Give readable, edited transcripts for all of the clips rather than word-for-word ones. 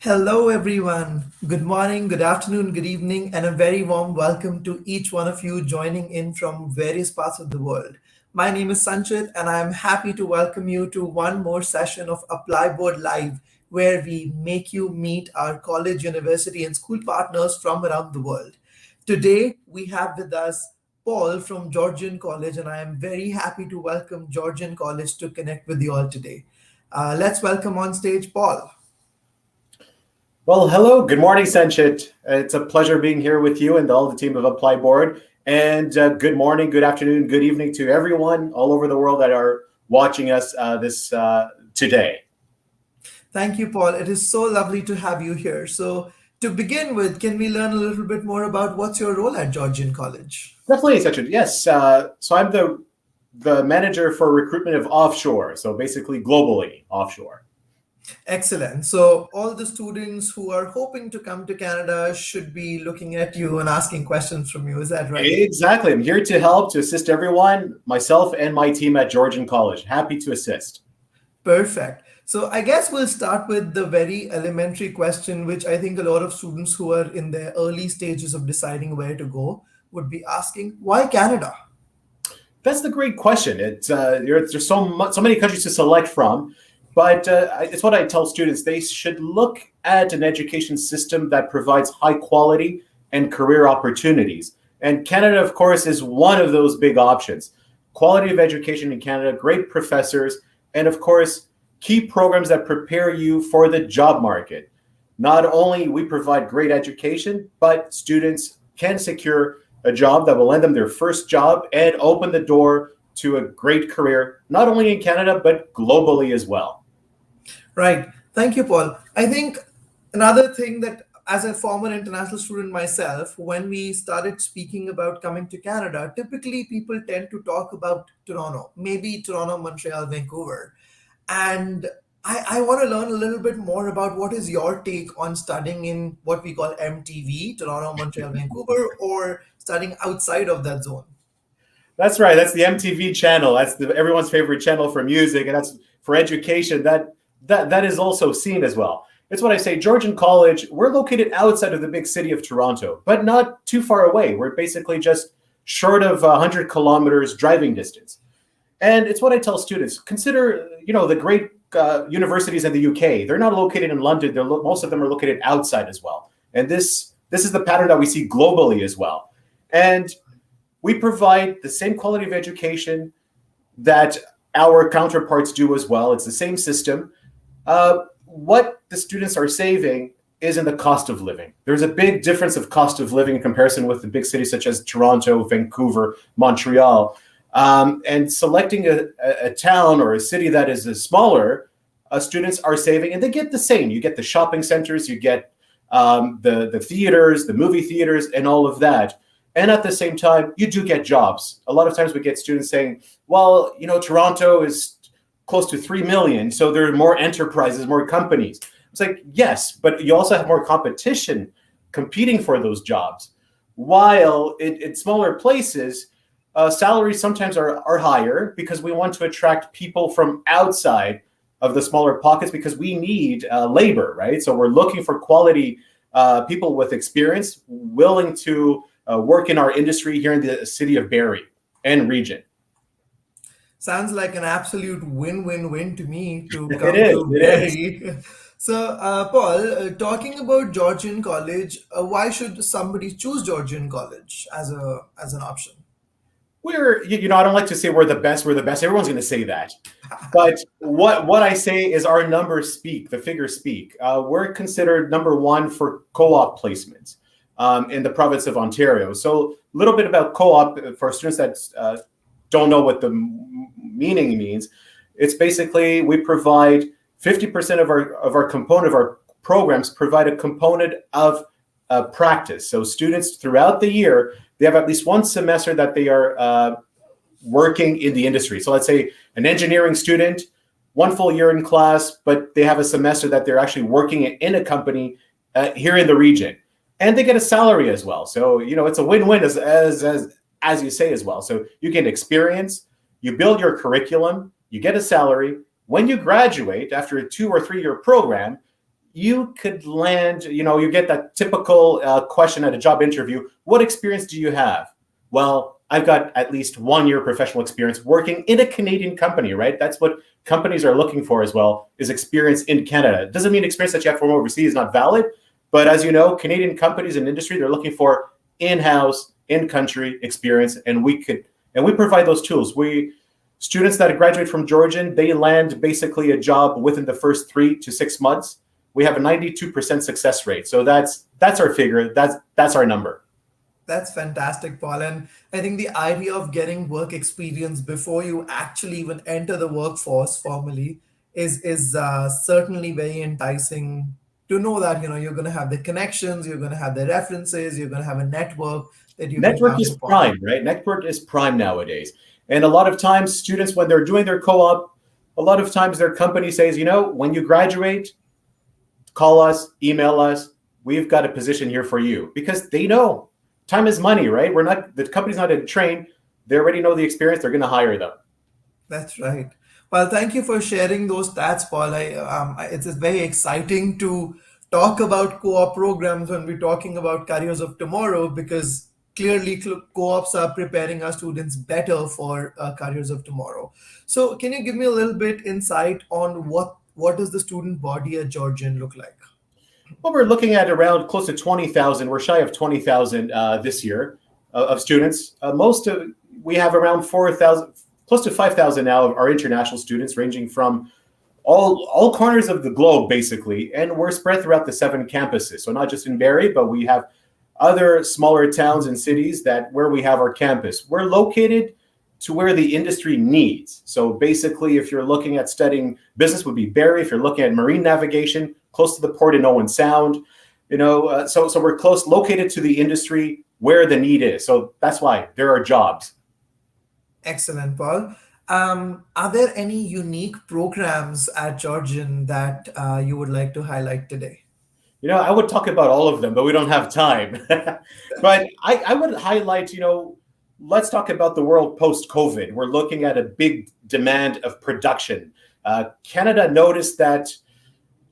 Hello, everyone. Good morning, good afternoon, good evening, and a very warm welcome to each one of you joining in from various parts of the world. My name is Sanchit, and I'm happy to welcome you to one more session of ApplyBoard Live, where we make you meet our college, university, and school partners from around the world. Today, we have with us Paul from Georgian College, and I am very happy to welcome Georgian College to connect with you all today. Let's welcome on stage Paul. Well, hello. Good morning, Sanchit. It's a pleasure being here with you and all the team of ApplyBoard. And good morning, good afternoon, good evening to everyone all over the world that are watching us this today. Thank you, Paul. It is so lovely to have you here. So, to begin with, can we learn a little bit more about what's your role at Georgian College? Definitely, Sanchit. Yes. So I'm the manager for recruitment of offshore. So basically, globally offshore. Excellent. So, all the students who are hoping to come to Canada should be looking at you and asking questions from you. Is that right? Exactly. I'm here to help to assist everyone, myself and my team at Georgian College. Happy to assist. Perfect. So, I guess we'll start with the very elementary question, which I think a lot of students who are in their early stages of deciding where to go would be asking, why Canada? That's the great question. There's so many countries to select from, but it's what I tell students. They should look at an education system that provides high quality and career opportunities. And Canada, of course, is one of those big options. Quality of education in Canada, great professors, and of course, key programs that prepare you for the job market. Not only we provide great education, but students can secure a job that will land them their first job and open the door to a great career, not only in Canada, but globally as well. Right. Thank you, Paul. I think another thing that, as a former international student myself, when we started speaking about coming to Canada, typically people tend to talk about Toronto, maybe Toronto, Montreal, Vancouver. And I want to learn a little bit more about what is your take on studying in what we call MTV, Toronto, Montreal, Vancouver, or studying outside of that zone. That's right. That's the MTV channel. That's everyone's favorite channel for music, and that's for education. That is also seen as well. It's what I say. Georgian College. We're located outside of the big city of Toronto, but not too far away. We're basically just short of 100 kilometers driving distance. And it's what I tell students. Consider, the great universities in the UK. They're not located in London. Most of them are located outside as well. And this is the pattern that we see globally as well. And we provide the same quality of education that our counterparts do as well. It's the same system. What the students are saving is in the cost of living. There's a big difference of cost of living in comparison with the big cities such as Toronto, Vancouver, Montreal. And selecting a town or a city that is smaller, students are saving, and they get the same. You get the shopping centers, you get the theaters, the movie theaters, and all of that. And at the same time, you do get jobs. A lot of times we get students saying, well, Toronto is close to 3 million, so there are more enterprises, more companies. It's like, yes, but you also have more competition competing for those jobs. While in smaller places, salaries sometimes are higher because we want to attract people from outside of the smaller pockets because we need labor, right? So we're looking for quality people with experience willing to work in our industry here in the city of Barrie and region. Sounds like an absolute win-win-win to me to It come is. to It is. Barrie. So, Paul, talking about Georgian College, why should somebody choose Georgian College as an option? I don't like to say we're the best. We're the best. Everyone's going to say that. But what I say is our numbers speak, the figures speak. We're considered number one for co-op placements in the province of Ontario. So a little bit about co-op for students that don't know what the meaning means. It's basically we provide 50% of our component of our programs provide a component of practice. So students throughout the year, they have at least one semester that they are working in the industry. So let's say an engineering student, one full year in class, but they have a semester that they're actually working in a company here in the region, and they get a salary as well. So it's a win-win as you say as well. So you get experience, you build your curriculum, you get a salary. When you graduate after a 2 or 3 year program, you could land, you get that typical question at a job interview. What experience do you have? Well, I've got at least 1 year professional experience working in a Canadian company, right? That's what companies are looking for as well, is experience in Canada. It doesn't mean experience that you have from overseas is not valid, but as you know, Canadian companies and industry, they're looking for in-house, in-country experience, and we provide those tools. Students that graduate from Georgian, they land basically a job within the first 3 to 6 months. We have a 92% success rate. So that's our figure. That's our number. That's fantastic, Paul. And I think the idea of getting work experience before you actually even enter the workforce formally is certainly very enticing to know that you're going to have the connections, you're going to have the references, you're going to have a network that you can Network count is upon. prime, right? Network is prime nowadays. And a lot of times students, when they're doing their co-op, a lot of times their company says, when you graduate, call us, email us. We've got a position here for you, because they know time is money, right? The company's not in train. They already know the experience. They're going to hire them. That's right. Well, thank you for sharing those stats, Paul. It's very exciting to talk about co-op programs when we're talking about careers of tomorrow, because clearly co-ops are preparing our students better for careers of tomorrow. So, can you give me a little bit insight on what does the student body at Georgian look like? Well, we're looking at around close to 20,000. We're shy of 20,000 this year of students. We have around 4,000, close to 5,000 now of our international students, ranging from all corners of the globe, basically. And we're spread throughout the 7 campuses. So not just in Barrie, but we have other smaller towns and cities where we have our campus. We're located to where the industry needs. So basically, if you're looking at studying business, would be Barrie. If you're looking at marine navigation, close to the port in Owen Sound, so we're close, located to the industry where the need is. So that's why there are jobs. Excellent, Paul. Are there any unique programs at Georgian that you would like to highlight today? I would talk about all of them, but we don't have time. But I would highlight, let's talk about the world post-COVID. We're looking at a big demand of production. Canada noticed that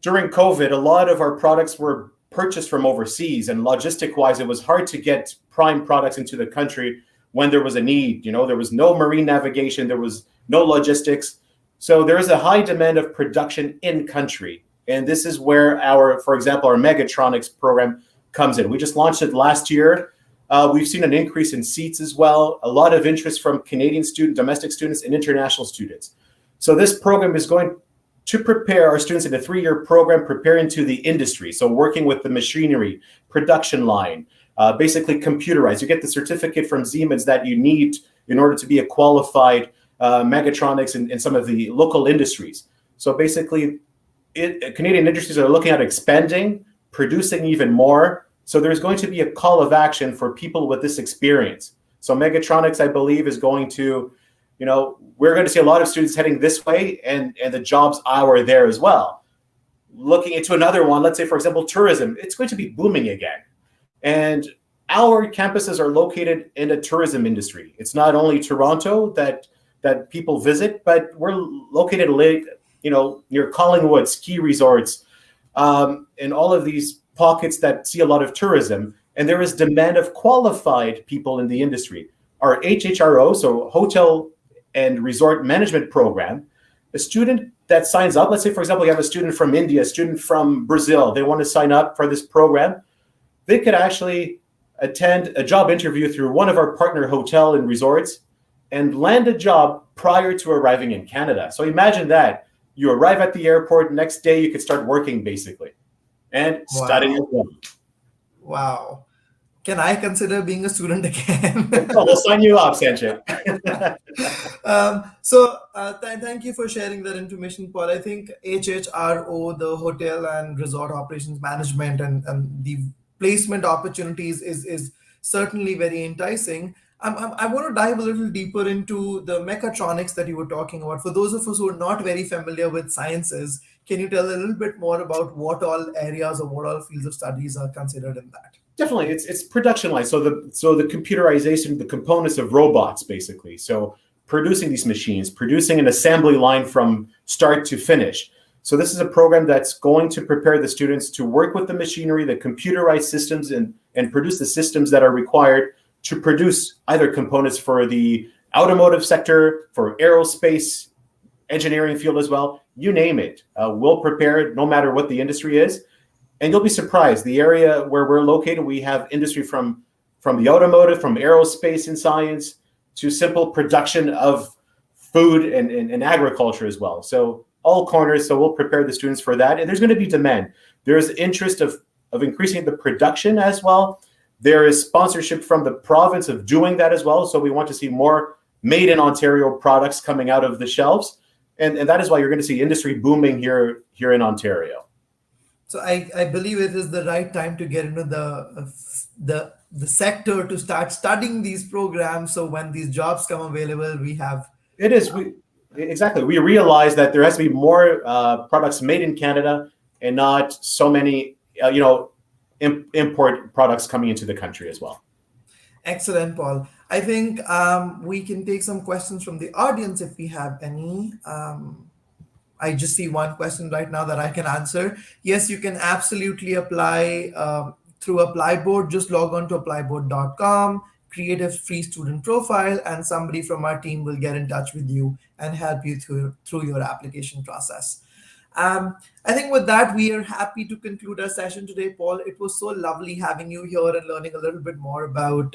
during COVID, a lot of our products were purchased from overseas, and logistic-wise, it was hard to get prime products into the country when there was a need. There was no marine navigation, there was no logistics. So there is a high demand of production in country. And this is where for example, our Megatronics program comes in. We just launched it last year. We've seen an increase in seats as well, a lot of interest from Canadian domestic students and international students. So this program is going to prepare our students in a 3-year program, preparing to the industry. So working with the machinery, production line, basically computerized. You get the certificate from Siemens that you need in order to be a qualified mechatronics in some of the local industries. So basically, Canadian industries are looking at expanding, producing even more. So there's going to be a call of action for people with this experience. So mechatronics, I believe, is going to, we're going to see a lot of students heading this way, and the jobs are there as well. Looking into another one, let's say, for example, tourism, it's going to be booming again. And our campuses are located in a tourism industry. It's not only Toronto that people visit, but we're located near Collingwood, ski resorts, and all of these pockets that see a lot of tourism. And there is demand of qualified people in the industry. Our HHRO, so Hotel and Resort Management Program, a student that signs up, let's say, for example, you have a student from India, a student from Brazil, they want to sign up for this program, they could actually attend a job interview through one of our partner hotel and resorts and land a job prior to arriving in Canada. So imagine that. You arrive at the airport, next day you could start working, basically, and studying as well. Wow. Can I consider being a student again? Oh, we'll sign you up, Sanchit. Thank you for sharing that information, Paul. I think HHRO, the Hotel and Resort Operations Management, and the placement opportunities is certainly very enticing. I want to dive a little deeper into the mechatronics that you were talking about. For those of us who are not very familiar with sciences, can you tell a little bit more about what all areas or what all fields of studies are considered in that? Definitely, it's production line. So the computerization, the components of robots, basically. So producing these machines, producing an assembly line from start to finish. So this is a program that's going to prepare the students to work with the machinery, the computerized systems, and produce the systems that are required to produce either components for the automotive sector, for aerospace, engineering field as well, you name it. We'll prepare it no matter what the industry is. And you'll be surprised. The area where we're located, we have industry from the automotive, from aerospace and science, to simple production of food and agriculture as well. So all corners, so we'll prepare the students for that. And there's going to be demand. There's interest of increasing the production as well. There is sponsorship from the province of doing that as well. So we want to see more made in Ontario products coming out of the shelves. And that is why you're going to see industry booming here in Ontario. So I believe it is the right time to get into the sector to start studying these programs. So when these jobs come available, we have. It is. Exactly. We realize that there has to be more products made in Canada and not so many, import products coming into the country as well. Excellent, Paul. I think we can take some questions from the audience if we have any. I just see one question right now that I can answer. Yes, you can absolutely apply through ApplyBoard. Just log on to applyboard.com, create a free student profile, and somebody from our team will get in touch with you and help you through your application process. I think with that, we are happy to conclude our session today, Paul. It was so lovely having you here and learning a little bit more about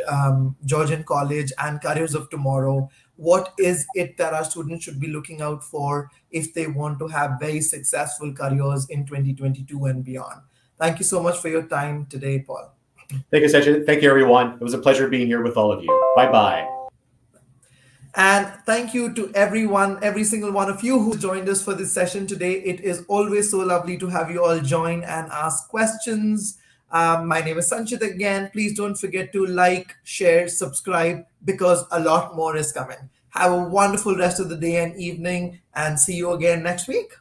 Georgian College and careers of tomorrow. What is it that our students should be looking out for if they want to have very successful careers in 2022 and beyond? Thank you so much for your time today, Paul. Thank you, Sachin. Thank you, everyone. It was a pleasure being here with all of you. Bye-bye. And thank you to everyone, every single one of you who joined us for this session today. It is always so lovely to have you all join and ask questions. My name is Sanchit again. Please don't forget to like, share, subscribe, because a lot more is coming. Have a wonderful rest of the day and evening, and see you again next week.